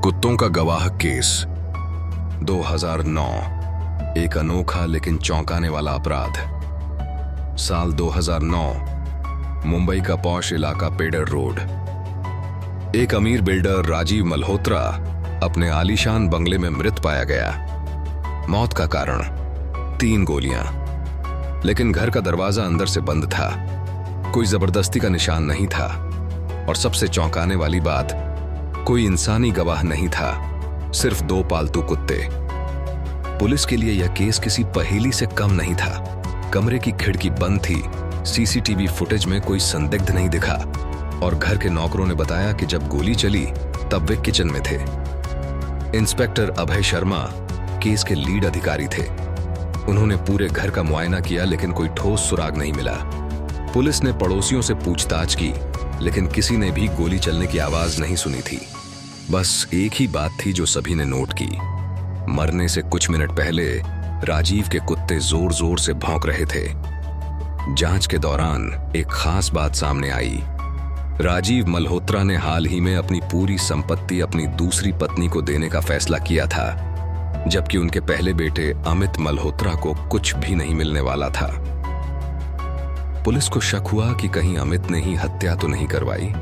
कुत्तों का गवाह केस 2009। एक अनोखा लेकिन चौंकाने वाला अपराध। साल 2009, मुंबई का पॉश इलाका पेडर रोड। एक अमीर बिल्डर राजीव मल्होत्रा अपने आलीशान बंगले में मृत पाया गया। मौत का कारण 3 गोलियां, लेकिन घर का दरवाजा अंदर से बंद था। कोई जबरदस्ती का निशान नहीं था और सबसे चौंकाने वाली बात, कोई इंसानी गवाह नहीं था, सिर्फ 2 पालतू कुत्ते। पुलिस के लिए यह केस किसी पहेली से कम नहीं था। कमरे की खिड़की बंद थी, सीसीटीवी फुटेज में कोई संदिग्ध नहीं दिखा और घर के नौकरों ने बताया कि जब गोली चली तब वे किचन में थे। इंस्पेक्टर अभय शर्मा केस के लीड अधिकारी थे। उन्होंने पूरे घर का मुआयना किया, लेकिन कोई ठोस सुराग नहीं मिला। पुलिस ने पड़ोसियों से पूछताछ की, लेकिन किसी ने भी गोली चलने की आवाज नहीं सुनी थी। बस एक ही बात थी जो सभी ने नोट की। मरने से कुछ मिनट पहले राजीव के कुत्ते जोर जोर से भौंक रहे थे। जांच के दौरान एक खास बात सामने आई। राजीव मल्होत्रा ने हाल ही में अपनी पूरी संपत्ति अपनी दूसरी पत्नी को देने का फैसला किया था, जबकि उनके पहले बेटे अमित मल्होत्रा को कुछ भी नहीं मिलने वाला था। पुलिस को शक हुआ कि कहीं अमित ने ही हत्या तो नहीं करवाई,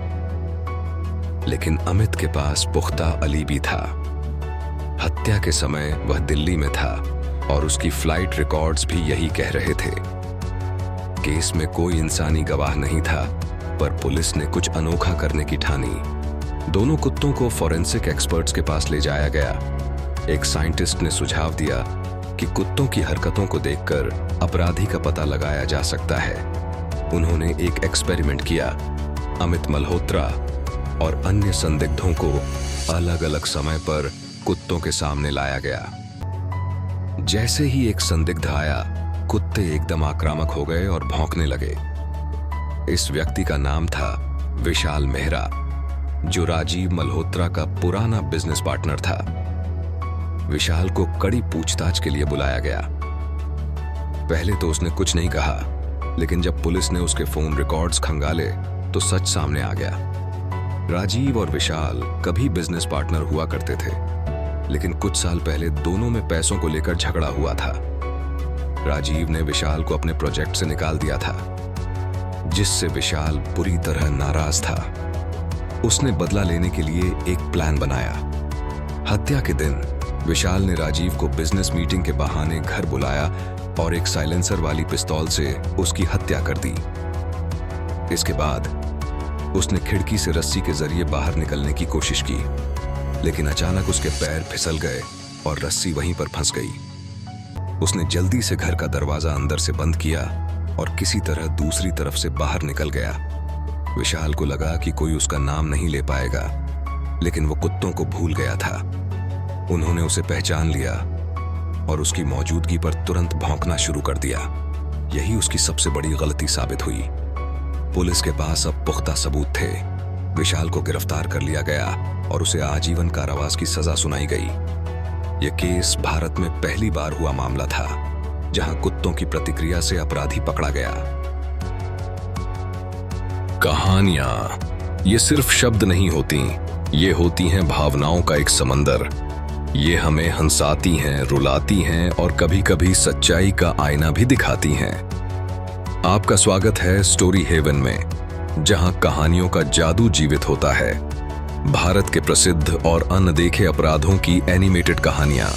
लेकिन अमित के पास पुख्ता अलीबी था। हत्या के समय वह दिल्ली में था और उसकी फ्लाइट रिकॉर्ड्स भी यही कह रहे थे। केस में कोई इंसानी गवाह नहीं था, पर पुलिस ने कुछ अनोखा करने की ठानी। दोनों कुत्तों को फॉरेंसिक एक्सपर्ट्स के पास ले जाया गया। एक साइंटिस्ट ने सुझाव दिया कि कुत्तों की हरकतों को देखकर अपराधी का पता लगाया जा सकता है। उन्होंने एक एक्सपेरिमेंट किया। अमित मल्होत्रा और अन्य संदिग्धों को अलग अलग समय पर कुत्तों के सामने लाया गया। जैसे ही एक संदिग्ध आया, कुत्ते एकदम आक्रामक हो गए और भौंकने लगे। इस व्यक्ति का नाम था विशाल मेहरा, जो राजीव मल्होत्रा का पुराना बिजनेस पार्टनर था। विशाल को कड़ी पूछताछ के लिए बुलाया गया। पहले तो उसने कुछ नहीं कहा, लेकिन जब पुलिस ने उसके फोन रिकॉर्ड्स खंगाले तो सच सामने आ गया। राजीव और विशाल कभी बिजनेस पार्टनर हुआ करते थे, लेकिन कुछ साल पहले दोनों में पैसों को लेकर झगड़ा हुआ था। राजीव ने विशाल को अपने प्रोजेक्ट से निकाल दिया था, जिससे विशाल बुरी तरह नाराज था। उसने बदला लेने के लिए एक प्लान बनाया। हत्या के दिन विशाल ने राजीव को बिजनेस मीटिंग के बहाने घर बुलाया और एक साइलेंसर वाली पिस्तौल से उसकी हत्या कर दी। इसके बाद उसने खिड़की से रस्सी के जरिए बाहर निकलने की कोशिश की, लेकिन अचानक उसके पैर फिसल गए और रस्सी वहीं पर फंस गई। उसने जल्दी से घर का दरवाजा अंदर से बंद किया और किसी तरह दूसरी तरफ से बाहर निकल गया। विशाल को लगा कि कोई उसका नाम नहीं ले पाएगा, लेकिन वो कुत्तों को भूल गया था। उन्होंने उसे पहचान लिया और उसकी मौजूदगी पर तुरंत भौंकना शुरू कर दिया। यही उसकी सबसे बड़ी गलती साबित हुई। पुलिस के पास अब पुख्ता सबूत थे। विशाल को गिरफ्तार कर लिया गया और उसे आजीवन कारावास की सजा सुनाई गई। यह केस भारत में पहली बार हुआ मामला था जहां कुत्तों की प्रतिक्रिया से अपराधी पकड़ा गया। कहानियां ये सिर्फ शब्द नहीं होती, ये होती हैं भावनाओं का एक समंदर। ये हमें हंसाती हैं, रुलाती हैं और कभी-कभी सच्चाई का आईना भी दिखाती हैं। आपका स्वागत है स्टोरी हेवन में, जहां कहानियों का जादू जीवित होता है। भारत के प्रसिद्ध और अनदेखे अपराधों की एनिमेटेड कहानियां,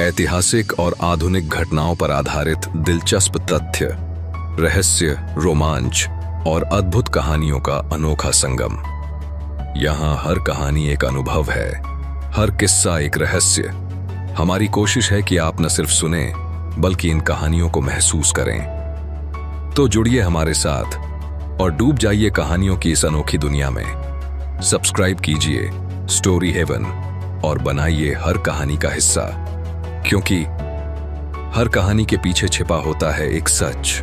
ऐतिहासिक और आधुनिक घटनाओं पर आधारित दिलचस्प तथ्य, रहस्य, रोमांच और अद्भुत कहानियों का अनोखा संगम। यहां हर कहानी एक अनुभव है, हर किस्सा एक रहस्य। हमारी कोशिश है कि आप न सिर्फ सुने, बल्कि इन कहानियों को महसूस करें। तो जुड़िए हमारे साथ और डूब जाइए कहानियों की इस अनोखी दुनिया में। सब्सक्राइब कीजिए स्टोरी हेवन और बनाइए हर कहानी का हिस्सा, क्योंकि हर कहानी के पीछे छिपा होता है एक सच।